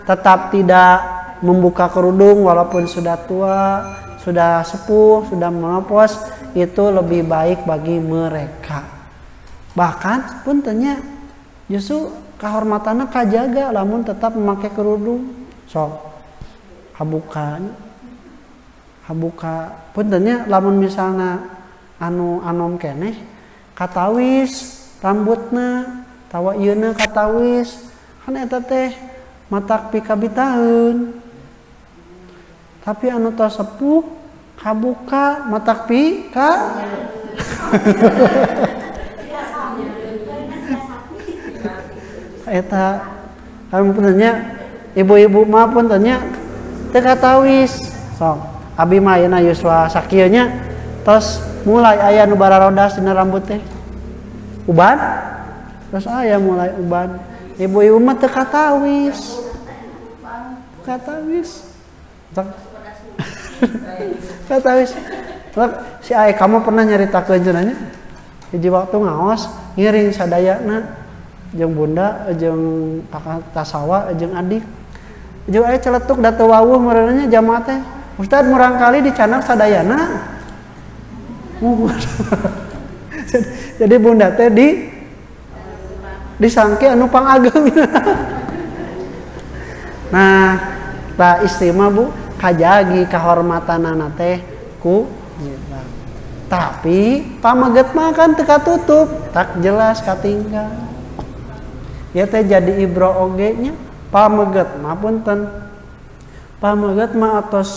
tetap tidak membuka kerudung walaupun sudah tua, sudah sepuh, sudah menopos, itu lebih baik bagi mereka. Bahkan puntennya justru kehormatannya kajaga lamun tetap memakai kerudung. So, habuka puntennya lamun misalnya anom keneh katawis rambutna tawa ieuna katawis kan eta teh matak pikabitaheun tapi anu tos sepuh kabuka matak pika eta kan puntennya ibu-ibu mah puntennya teu katawis sok abi mah ayeuna yuswa sakieu nya tos mulai aya nu bararodas dina rambut teh uban terus aya mulai uban ibu-ibu mah teu katawis si aya kamu pernah nyaritakeun cenanya hiji waktu ngaos ngiring sadayana jeung bunda jeung kakak tasawa jeung adik jeung aya celetuk da teu wawuh meureunnya jamaah teh Ustad murang kali dicanak sadayana jadi bunda teh disangke anu pangageng. Nah, tak istimewa Bu, kajagi kahormatanana teh ku jilbab. Tapi pameget mah kan teu katutup, tak jelas katinggal. Ya teh jadi ibro oge nya pameget mah punten. Pameget mah atos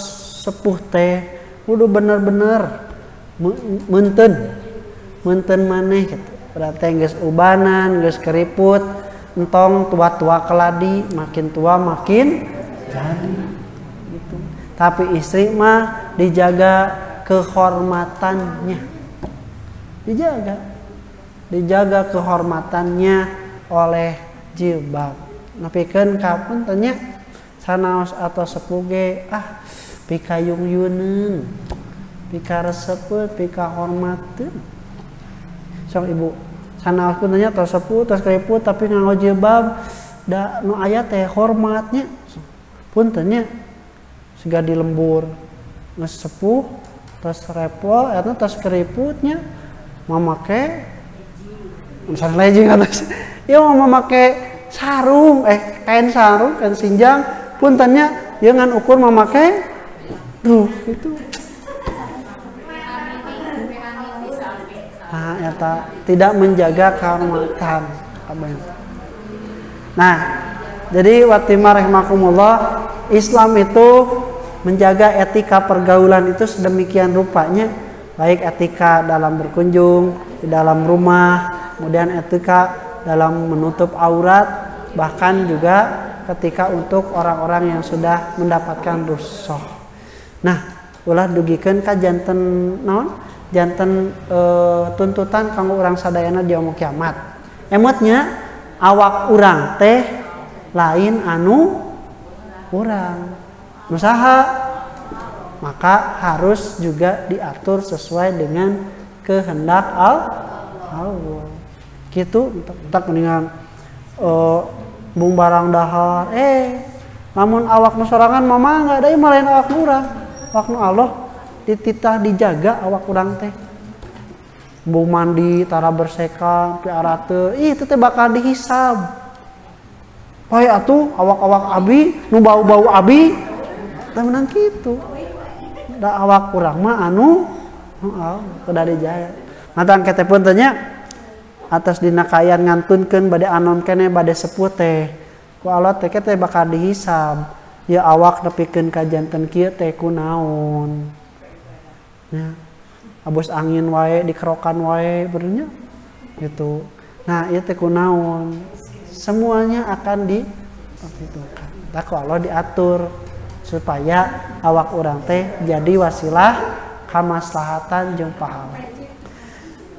sepuh teh kudu bener-bener meunteun maneh gitu. Berarti geus ubanan, geus keriput, entong tua-tua keladi, makin tua makin jadi gitu. Tapi istri mah dijaga kehormatannya. Dijaga kehormatannya oleh jilbab. Napikeun ka puntennya sanaos atau sepuh ge pika yung-yuneun, pika resepet, pika hormateun. Sok ibu sanaos puntennya tos sepuh tos keriput tapi nganggo jilbab da nu aya teh hormatnya puntennya siga di lembur geus sepuh tos repol eta tos keriputnya mamake misalnya lejing atas ieu mamake sarung kain sarung kain sinjang puntennya ieu ngan ukur mamake tuh itu eta tidak menjaga kehormatan. Nah, jadi watimah rahimakumullah, Islam itu menjaga etika pergaulan itu sedemikian rupanya, baik etika dalam berkunjung, di dalam rumah, kemudian etika dalam menutup aurat, bahkan juga ketika untuk orang-orang yang sudah mendapatkan rukhsah. Nah, ulah dugikeun ka janten naon? Janten tuntutan kanggo urang sadayana di yaumul kiamat. Emotnya awak urang teh lain anu urang. Nusaha maka harus juga diatur sesuai dengan kehendak Allah. Gitu entak mendingan bung barang dahar lamun awak nu sorangan mama enggak ada mah lain awak nu urang. Awak nu Allah dititah dijaga awak urang teh bu mandi tara berseka piara teu itu teh bakal dihisab poe atuh awak-awak abi nu bau-bau abi teh menang kitu da awak urang mah anu kudu dijaga matan kete pun tanya atas dina kayan ngantunkeun bade anom keneh bade sepuh teh ku Allah teh teh bakal dihisab ya awak nepikeun ka janten kieu teh kunaon ya abus angin wae dikerokan wae berenya gitu. Nah ieu teh kunaon semuanya akan Gitu kan. Nah, kalau diatur supaya awak urang teh jadi wasilah kamaslahatan jeung pahala.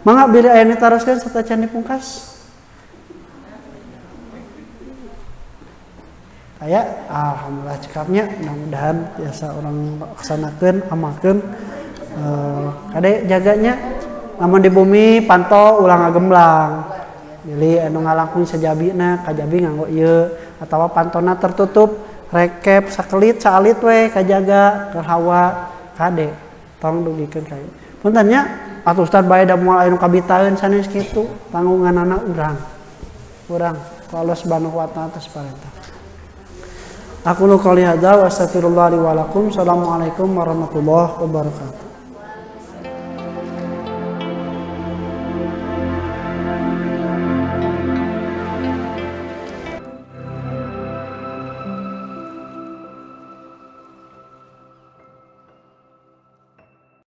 Mangga biri aya ditaroskeun serta can dipungkas. Aya alhamdulillah cekapnya, mudah-mudahan biasa orang laksanakeun amalkeun kade jaganya lamun di bumi pantau ulang ngagemblang. Jadi anu ngalangkung sajabina kajabi nganggo ieu atawa pantona tertutup rekep sakelit saalit we kajaga ke hawa kade tong dugikeun ka ieu. Punten nya atuh Ustaz bae da moal anu kabitaeun sanes kitu tanggunganana urang. Urang ku Allah Subhanahu wa taala atas parentah. Aku qouli hadza wa astaghfirullah li wa lakum. Assalamualaikum warahmatullahi wabarakatuh.